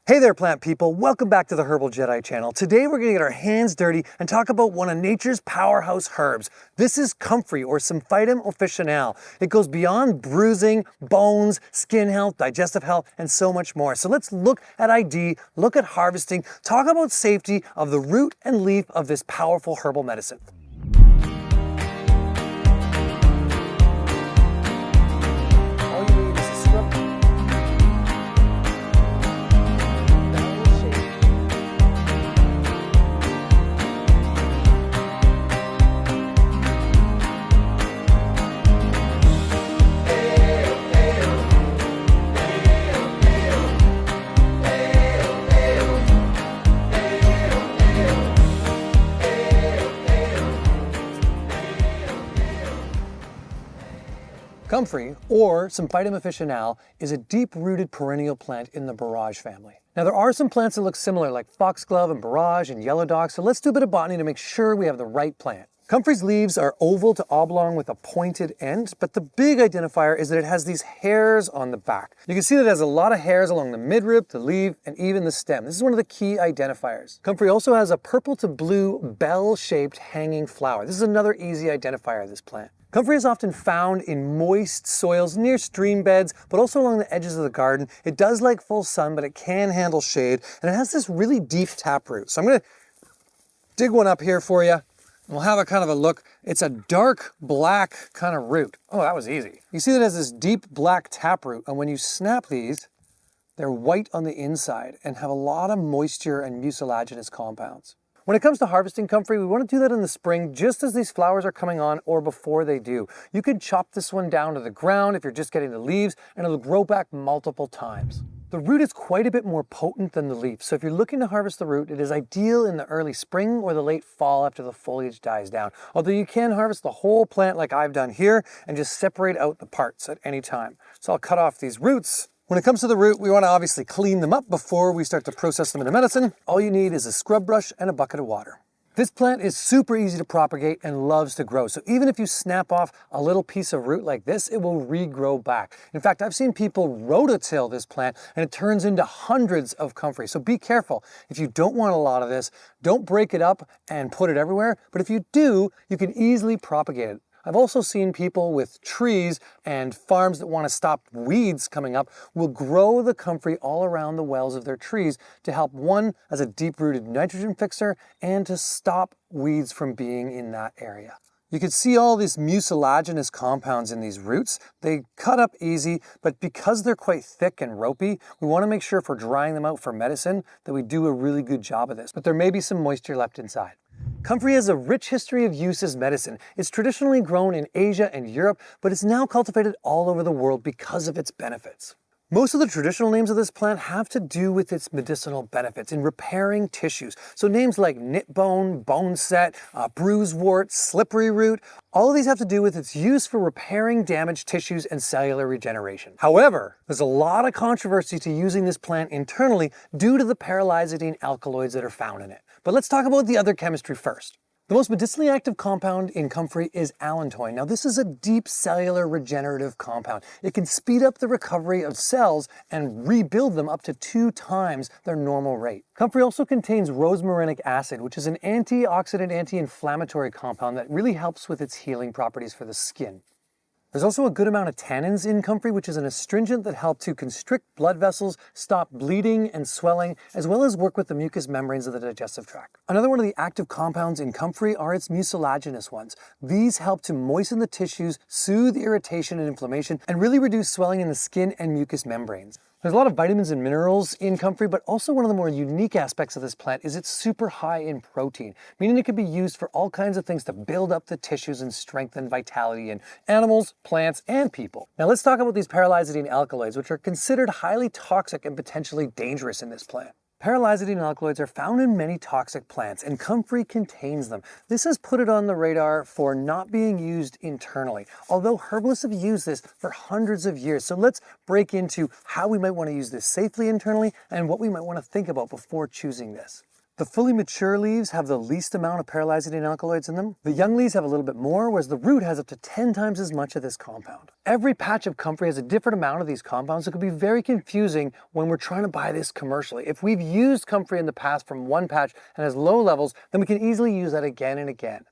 Hey there, plant people. Welcome back to the Herbal Jedi channel. Today we're going to get our hands dirty and talk about one of nature's powerhouse herbs. This is comfrey, or Symphytum officinale. It goes beyond bruising, bones, skin health, digestive health, and so much more. So let's look at ID, look at harvesting, talk about safety of the root and leaf of this powerful herbal medicine. Comfrey, or Symphytum officinale, is a deep-rooted perennial plant in the borage family. Now there are some plants that look similar, like foxglove and borage and yellow dog, so let's do a bit of botany to make sure we have the right plant. Comfrey's leaves are oval to oblong with a pointed end, but the big identifier is that it has these hairs on the back. You can see that it has a lot of hairs along the midrib, the leaf, and even the stem. This is one of the key identifiers. Comfrey also has a purple to blue bell-shaped hanging flower. This is another easy identifier of this plant. Comfrey is often found in moist soils near stream beds, but also along the edges of the garden. It does like full sun, but it can handle shade, and it has this really deep taproot. So I'm gonna dig one up here for you, and we'll have a kind of a look. It's a dark black kind of root. Oh, that was easy. You see that it has this deep black taproot, and when you snap these, they're white on the inside and have a lot of moisture and mucilaginous compounds. When it comes to harvesting comfrey, we want to do that in the spring just as these flowers are coming on or before they do. You could chop this one down to the ground if you're just getting the leaves, and it'll grow back multiple times. The root is quite a bit more potent than the leaf, so if you're looking to harvest the root, it is ideal in the early spring or the late fall after the foliage dies down. Although you can harvest the whole plant like I've done here and just separate out the parts at any time. So I'll cut off these roots. When it comes to the root, we want to obviously clean them up before we start to process them into medicine. All you need is a scrub brush and a bucket of water. This plant is super easy to propagate and loves to grow. So even if you snap off a little piece of root like this, it will regrow back. In fact, I've seen people rototill this plant and it turns into hundreds of comfrey. So be careful. If you don't want a lot of this, don't break it up and put it everywhere. But if you do, you can easily propagate it. I've also seen people with trees and farms that want to stop weeds coming up will grow the comfrey all around the wells of their trees to help, one, as a deep-rooted nitrogen fixer, and to stop weeds from being in that area. You can see all these mucilaginous compounds in these roots. They cut up easy, but because they're quite thick and ropey, we want to make sure if we're drying them out for medicine that we do a really good job of this. But there may be some moisture left inside. Comfrey has a rich history of use as medicine. It's traditionally grown in Asia and Europe, but it's now cultivated all over the world because of its benefits. Most of the traditional names of this plant have to do with its medicinal benefits in repairing tissues. So names like knitbone, boneset, bruisewort, slippery root, all of these have to do with its use for repairing damaged tissues and cellular regeneration. However, there's a lot of controversy to using this plant internally due to the paralyzidine alkaloids that are found in it. But let's talk about the other chemistry first. The most medicinally active compound in comfrey is allantoin. Now this is a deep cellular regenerative compound. It can speed up the recovery of cells and rebuild them up to 2 times their normal rate. Comfrey also contains rosmarinic acid, which is an antioxidant, anti-inflammatory compound that really helps with its healing properties for the skin. There's also a good amount of tannins in comfrey, which is an astringent that helps to constrict blood vessels, stop bleeding and swelling, as well as work with the mucous membranes of the digestive tract. Another one of the active compounds in comfrey are its mucilaginous ones. These help to moisten the tissues, soothe irritation and inflammation, and really reduce swelling in the skin and mucous membranes. There's a lot of vitamins and minerals in comfrey, but also one of the more unique aspects of this plant is it's super high in protein, meaning it can be used for all kinds of things to build up the tissues and strengthen vitality in animals, plants, and people. Now let's talk about these paralyzidine alkaloids, which are considered highly toxic and potentially dangerous in this plant. Paralyzidine alkaloids are found in many toxic plants, and comfrey contains them. This has put it on the radar for not being used internally, although herbalists have used this for hundreds of years. So let's break into how we might want to use this safely internally and what we might want to think about before choosing this. The fully mature leaves have the least amount of paralyzing alkaloids in them. The young leaves have a little bit more, whereas the root has up to 10 times as much of this compound. Every patch of comfrey has a different amount of these compounds, so it can be very confusing when we're trying to buy this commercially. If we've used comfrey in the past from one patch and has low levels, then we can easily use that again and again.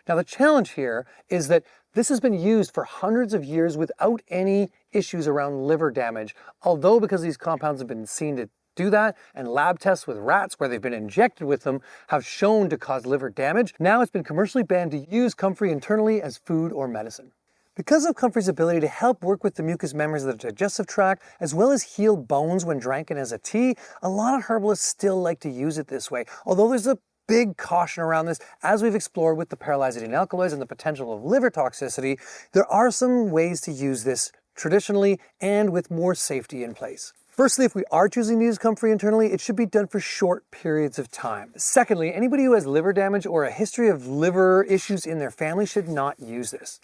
Now the challenge here is that this has been used for hundreds of years without any issues around liver damage, although because these compounds have been seen to do that, and lab tests with rats where they've been injected with them have shown to cause liver damage. Now it's been commercially banned to use comfrey internally as food or medicine. Because of comfrey's ability to help work with the mucous membranes of the digestive tract, as well as heal bones when drank in as a tea, a lot of herbalists still like to use it this way, although there's a big caution around this. As we've explored with the paralyzing alkaloids and the potential of liver toxicity, there are some ways to use this traditionally and with more safety in place. Firstly, if we are choosing to use comfrey internally, it should be done for short periods of time. Secondly, anybody who has liver damage or a history of liver issues in their family should not use this.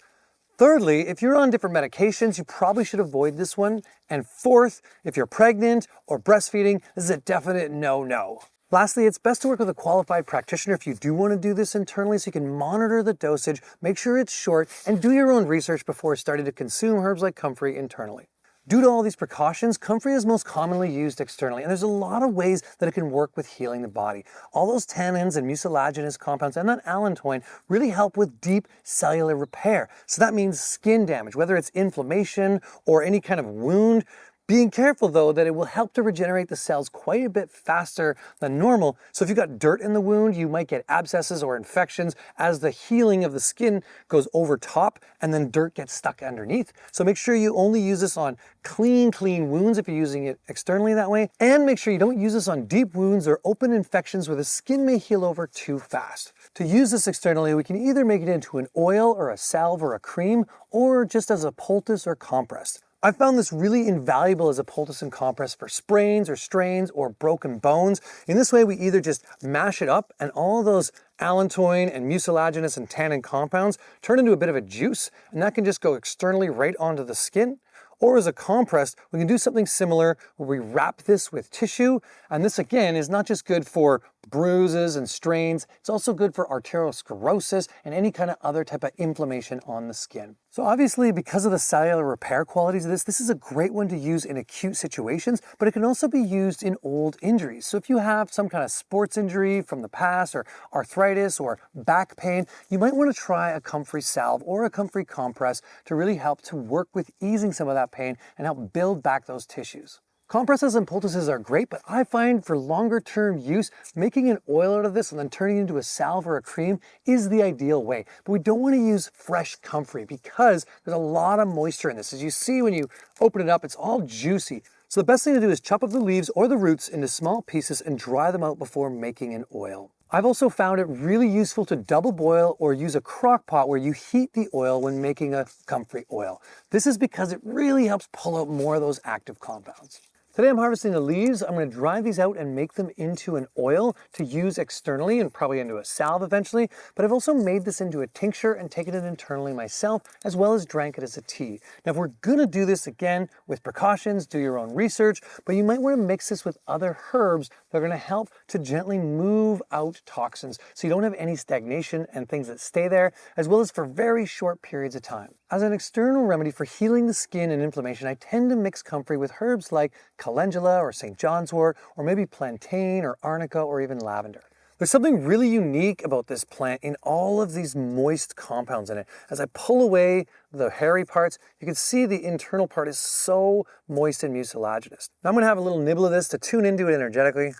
Thirdly, if you're on different medications, you probably should avoid this one. And fourth, if you're pregnant or breastfeeding, this is a definite no-no. Lastly, it's best to work with a qualified practitioner if you do want to do this internally so you can monitor the dosage, make sure it's short, and do your own research before starting to consume herbs like comfrey internally. Due to all these precautions, comfrey is most commonly used externally, and there's a lot of ways that it can work with healing the body. All those tannins and mucilaginous compounds and that allantoin really help with deep cellular repair. So that means skin damage, whether it's inflammation or any kind of wound. Being careful though that it will help to regenerate the cells quite a bit faster than normal. So if you've got dirt in the wound, you might get abscesses or infections as the healing of the skin goes over top and then dirt gets stuck underneath. So make sure you only use this on clean wounds if you're using it externally that way. And make sure you don't use this on deep wounds or open infections where the skin may heal over too fast. To use this externally, we can either make it into an oil or a salve or a cream, or just as a poultice or compress. I found this really invaluable as a poultice and compress for sprains or strains or broken bones. In this way, we either just mash it up and all those allantoin and mucilaginous and tannin compounds turn into a bit of a juice, and that can just go externally right onto the skin. Or as a compress, we can do something similar where we wrap this with tissue. And this again is not just good for bruises and strains, it's also good for arteriosclerosis and any kind of other type of inflammation on the skin. So obviously, because of the cellular repair qualities of this is a great one to use in acute situations, but it can also be used in old injuries. So if you have some kind of sports injury from the past or arthritis or back pain, you might want to try a comfrey salve or a comfrey compress to really help to work with easing some of that pain and help build back those tissues. Compresses and poultices are great, but I find for longer term use, making an oil out of this and then turning it into a salve or a cream is the ideal way. But we don't want to use fresh comfrey because there's a lot of moisture in this. As you see when you open it up, it's all juicy. So the best thing to do is chop up the leaves or the roots into small pieces and dry them out before making an oil. I've also found it really useful to double boil or use a crock pot where you heat the oil when making a comfrey oil. This is because it really helps pull out more of those active compounds. Today I'm harvesting the leaves. I'm going to dry these out and make them into an oil to use externally and probably into a salve eventually, but I've also made this into a tincture and taken it internally myself, as well as drank it as a tea. Now if we're going to do this again with precautions, do your own research, but you might want to mix this with other herbs that are going to help to gently move out toxins so you don't have any stagnation and things that stay there, as well as for very short periods of time. As an external remedy for healing the skin and inflammation, I tend to mix comfrey with herbs like calendula or St. John's wort, or maybe plantain or arnica or even lavender. There's something really unique about this plant in all of these moist compounds in it. As I pull away the hairy parts, you can see the internal part is so moist and mucilaginous. Now I'm going to have a little nibble of this to tune into it energetically.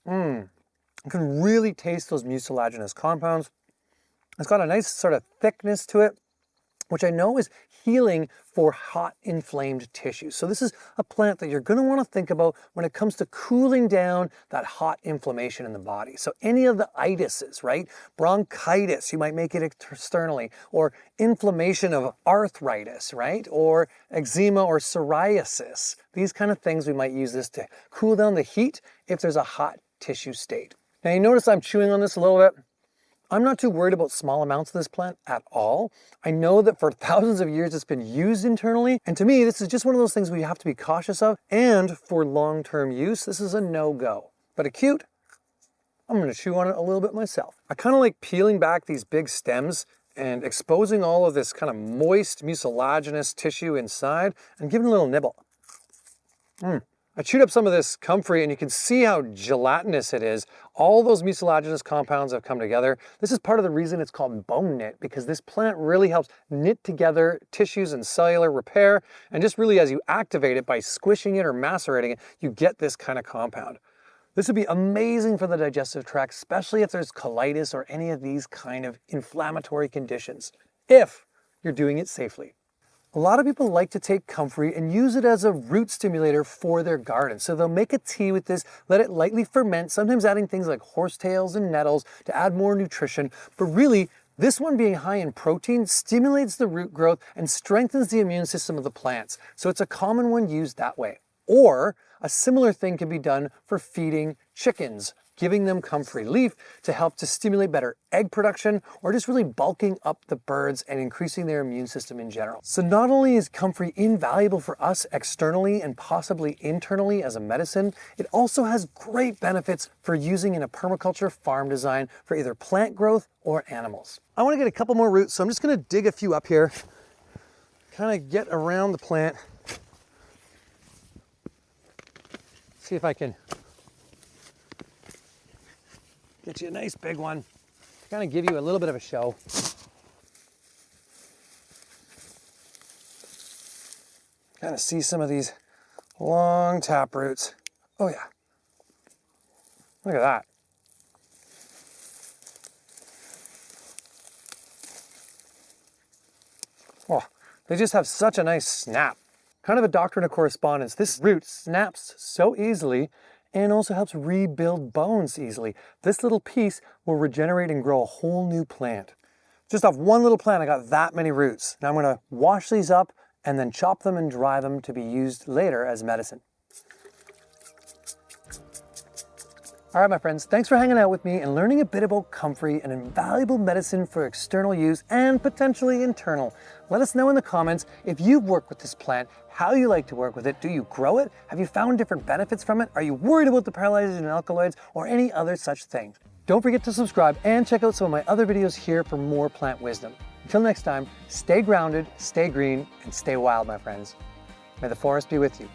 You can really taste those mucilaginous compounds. It's got a nice sort of thickness to it, which I know is healing for hot inflamed tissues. So this is a plant that you're going to want to think about when it comes to cooling down that hot inflammation in the body. So any of the itises, right? Bronchitis, you might make it externally, or inflammation of arthritis, right? Or eczema or psoriasis. These kind of things we might use this to cool down the heat if there's a hot tissue state. Now you notice I'm chewing on this a little bit. I'm not too worried about small amounts of this plant at all. I know that for thousands of years it's been used internally, and to me this is just one of those things we have to be cautious of, and for long-term use this is a no-go. But acute, I'm gonna chew on it a little bit myself. I kind of like peeling back these big stems and exposing all of this kind of moist mucilaginous tissue inside and giving it a little nibble. I chewed up some of this comfrey and you can see how gelatinous it is. All those mucilaginous compounds have come together. This is part of the reason it's called bone knit, because this plant really helps knit together tissues and cellular repair. And just really as you activate it by squishing it or macerating it, you get this kind of compound. This would be amazing for the digestive tract, especially if there's colitis or any of these kind of inflammatory conditions, if you're doing it safely. A lot of people like to take comfrey and use it as a root stimulator for their garden. So they'll make a tea with this, let it lightly ferment, sometimes adding things like horsetails and nettles to add more nutrition. But really, this one being high in protein stimulates the root growth and strengthens the immune system of the plants. So it's a common one used that way. Or a similar thing can be done for feeding chickens, giving them comfrey leaf to help to stimulate better egg production, or just really bulking up the birds and increasing their immune system in general. So not only is comfrey invaluable for us externally and possibly internally as a medicine, it also has great benefits for using in a permaculture farm design for either plant growth or animals. I want to get a couple more roots, so I'm just going to dig a few up here, kind of get around the plant, see if I can get you a nice big one to kind of give you a little bit of a show. Kind of see some of these long tap roots. Oh yeah. Look at that. Oh, they just have such a nice snap. Kind of a doctrine of correspondence. This root snaps so easily and also helps rebuild bones easily. This little piece will regenerate and grow a whole new plant. Just off one little plant, I got that many roots. Now I'm gonna wash these up and then chop them and dry them to be used later as medicine. All right, my friends, thanks for hanging out with me and learning a bit about comfrey, an invaluable medicine for external use and potentially internal. Let us know in the comments if you've worked with this plant, how you like to work with it. Do you grow it? Have you found different benefits from it? Are you worried about the paralyzers and alkaloids or any other such thing? Don't forget to subscribe and check out some of my other videos here for more plant wisdom. Until next time, stay grounded, stay green, and stay wild, my friends. May the forest be with you.